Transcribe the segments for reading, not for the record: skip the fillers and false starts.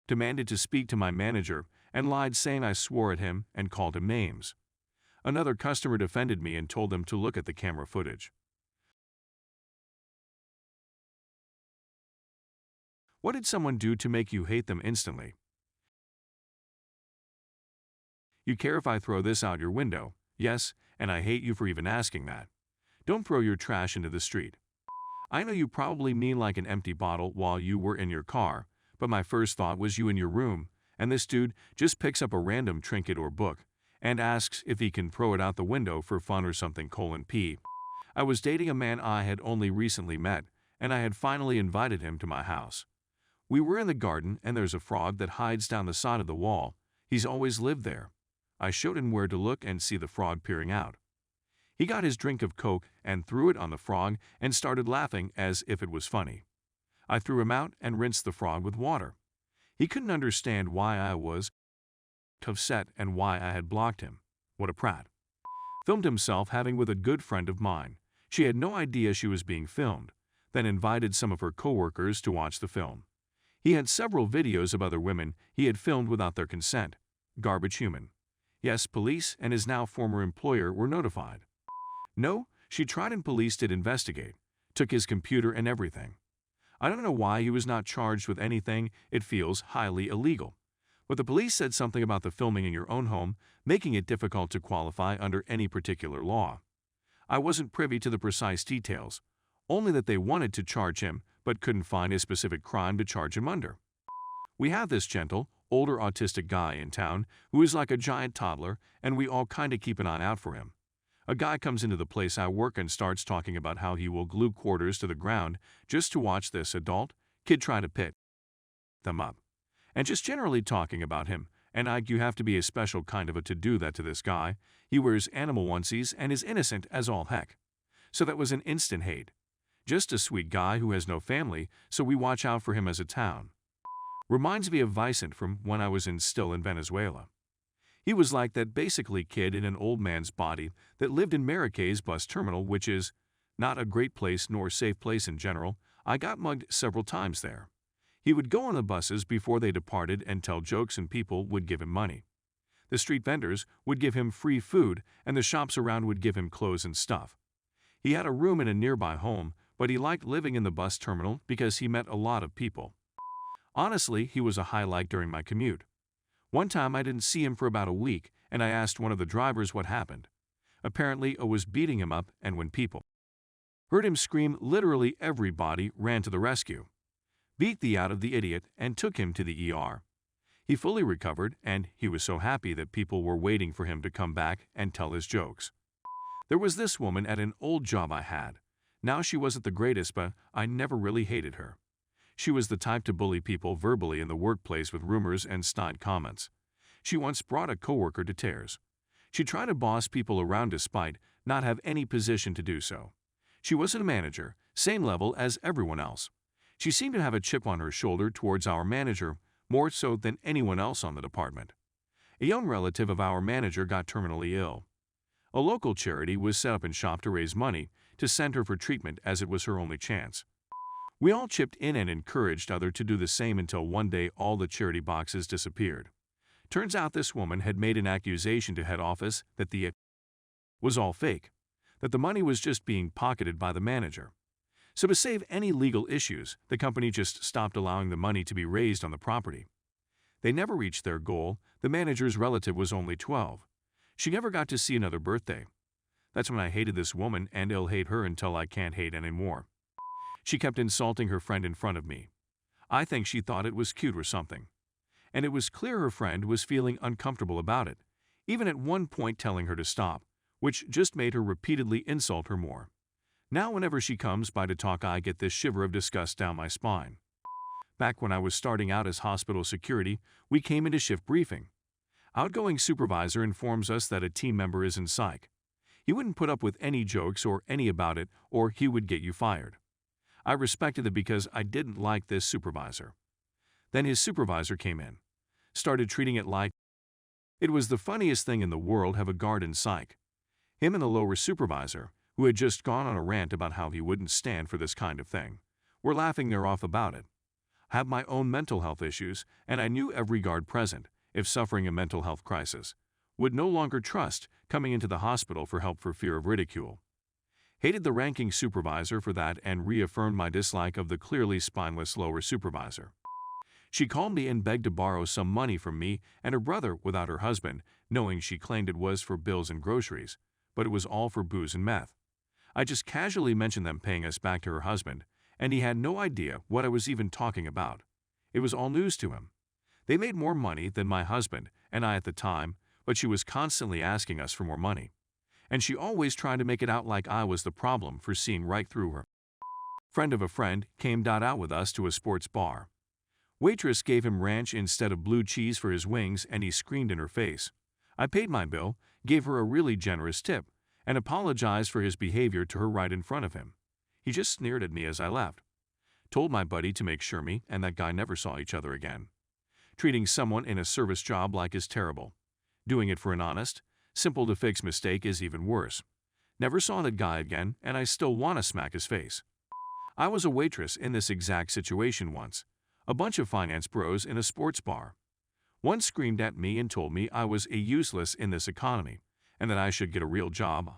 demanded to speak to my manager, and lied saying I swore at him and called him names. Another customer defended me and told them to look at the camera footage. What did someone do to make you hate them instantly? You care if I throw this out your window? Yes, and I hate you for even asking that. Don't throw your trash into the street. I know you probably mean like an empty bottle while you were in your car, but my first thought was you in your room, and this dude just picks up a random trinket or book and asks if he can throw it out the window for fun or something. P. I was dating a man I had only recently met, and I had finally invited him to my house. We were in the garden, and there's a frog that hides down the side of the wall. He's always lived there. I showed him where to look and see the frog peering out. He got his drink of Coke and threw it on the frog and started laughing as if it was funny. I threw him out and rinsed the frog with water. He couldn't understand why I was upset and why I had blocked him. What a prat. Filmed himself having with a good friend of mine. She had no idea she was being filmed, then invited some of her coworkers to watch the film. He had several videos of other women he had filmed without their consent. Garbage human. Yes, police and his now former employer were notified. No, she tried and police did investigate, took his computer and everything. I don't know why he was not charged with anything, it feels highly illegal. But the police said something about the filming in your own home, making it difficult to qualify under any particular law. I wasn't privy to the precise details, only that they wanted to charge him but couldn't find a specific crime to charge him under. We have this gentle, older autistic guy in town who is like a giant toddler, and we all kinda keep an eye out for him. A guy comes into the place I work and starts talking about how he will glue quarters to the ground just to watch this adult kid try to pick them up. And just generally talking about him, and you have to be a special kind of a to do that to this guy. He wears animal onesies and is innocent as all heck. So that was an instant hate. Just a sweet guy who has no family, so we watch out for him as a town. Reminds me of Vicent from when I was still in Venezuela. He was like that basically kid in an old man's body that lived in Maracay's bus terminal, which is not a great place nor safe place in general. I got mugged several times there. He would go on the buses before they departed and tell jokes, and people would give him money. The street vendors would give him free food, and the shops around would give him clothes and stuff. He had a room in a nearby home, but he liked living in the bus terminal because he met a lot of people. Honestly, he was a highlight during my commute. One time I didn't see him for about a week, and I asked one of the drivers what happened. Apparently, I was beating him up, and when people heard him scream, literally everybody ran to the rescue, beat the out of the idiot, and took him to the ER. He fully recovered, and he was so happy that people were waiting for him to come back and tell his jokes. There was this woman at an old job I had. Now she wasn't the greatest, but I never really hated her. She was the type to bully people verbally in the workplace with rumors and snide comments. She once brought a coworker to tears. She tried to boss people around despite not have any position to do so. She wasn't a manager, same level as everyone else. She seemed to have a chip on her shoulder towards our manager, more so than anyone else on the department. A young relative of our manager got terminally ill. A local charity was set up in shop to raise money to send her for treatment as it was her only chance. We all chipped in and encouraged others to do the same until one day all the charity boxes disappeared. Turns out this woman had made an accusation to head office that the was all fake, that the money was just being pocketed by the manager. So to save any legal issues, the company just stopped allowing the money to be raised on the property. They never reached their goal. The manager's relative was only 12. She never got to see another birthday. That's when I hated this woman and I'll hate her until I can't hate anymore. She kept insulting her friend in front of me. I think she thought it was cute or something. And it was clear her friend was feeling uncomfortable about it, even at one point telling her to stop, which just made her repeatedly insult her more. Now whenever she comes by to talk, I get this shiver of disgust down my spine. Back when I was starting out as hospital security, we came into shift briefing. Outgoing supervisor informs us that a team member is in psych. He wouldn't put up with any jokes or any about it, or he would get you fired. I respected it because I didn't like this supervisor. Then his supervisor came in, started treating it like it was the funniest thing in the world. Have a guard in psych. Him and the lower supervisor, who had just gone on a rant about how he wouldn't stand for this kind of thing, were laughing their off about it. have my own mental health issues, and I knew every guard present, if suffering a mental health crisis, would no longer trust coming into the hospital for help for fear of ridicule. Hated the ranking supervisor for that and reaffirmed my dislike of the clearly spineless lower supervisor. She called me and begged to borrow some money from me and her brother without her husband, knowing she claimed it was for bills and groceries, but it was all for booze and meth. I just casually mentioned them paying us back to her husband, and he had no idea what I was even talking about. It was all news to him. They made more money than my husband and I at the time, but she was constantly asking us for more money. And she always tried to make it out like I was the problem for seeing right through her. Friend of a friend came out with us to a sports bar. Waitress gave him ranch instead of blue cheese for his wings and he screamed in her face. I paid my bill, gave her a really generous tip, and apologized for his behavior to her right in front of him. He just sneered at me as I left. Told my buddy to make sure me and that guy never saw each other again. Treating someone in a service job like is terrible. Doing it for an honest, simple-to-fix mistake is even worse. Never saw that guy again, and I still want to smack his face. I was a waitress in this exact situation once. A bunch of finance bros in a sports bar. One screamed at me and told me I was a useless in this economy, and that I should get a real job.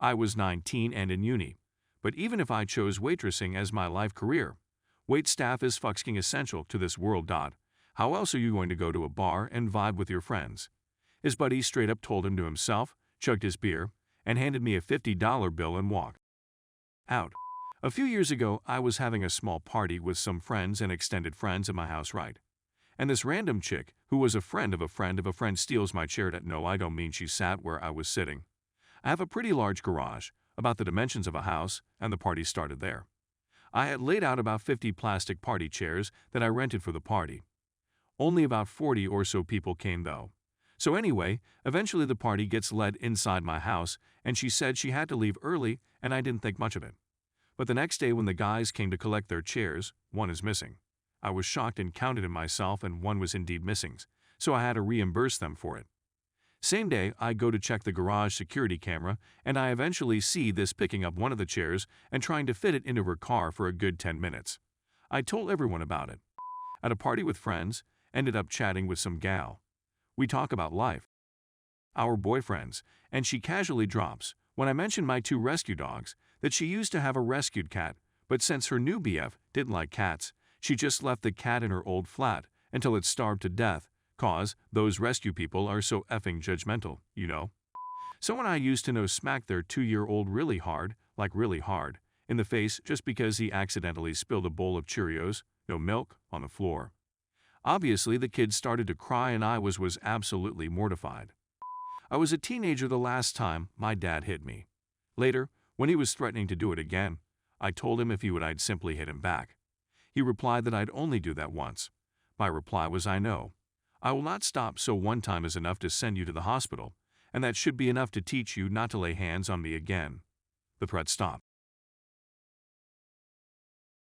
I was 19 and in uni, but even if I chose waitressing as my life career, wait staff is fucking essential to this world. How else are you going to go to a bar and vibe with your friends? His buddy straight up told him to himself, chugged his beer, and handed me a $50 bill and walked out. A few years ago, I was having a small party with some friends and extended friends at my house, right? And this random chick, who was a friend of a friend of a friend, steals my chair. No, I don't mean she sat where I was sitting. I have a pretty large garage, about the dimensions of a house, and the party started there. I had laid out about 50 plastic party chairs that I rented for the party. Only about 40 or so people came though. So anyway, eventually the party gets led inside my house, and she said she had to leave early, and I didn't think much of it. But the next day when the guys came to collect their chairs, one is missing. I was shocked and counted it myself, and one was indeed missing, so I had to reimburse them for it. Same day, I go to check the garage security camera, and I eventually see this picking up one of the chairs and trying to fit it into her car for a good 10 minutes. I told everyone about it. At a party with friends, ended up chatting with some gal. We talk about life, our boyfriends, and she casually drops, when I mention my 2 rescue dogs, that she used to have a rescued cat, but since her new BF didn't like cats, she just left the cat in her old flat until it starved to death, cause those rescue people are so effing judgmental, you know. Someone I used to know smacked their 2-year-old really hard, like really hard, in the face just because he accidentally spilled a bowl of Cheerios, no milk, on the floor. Obviously, the kid started to cry and I was absolutely mortified. I was a teenager the last time my dad hit me. Later, when he was threatening to do it again, I told him if he would I'd simply hit him back. He replied that I'd only do that once. My reply was, I know. I will not stop, so one time is enough to send you to the hospital, and that should be enough to teach you not to lay hands on me again. The threat stopped.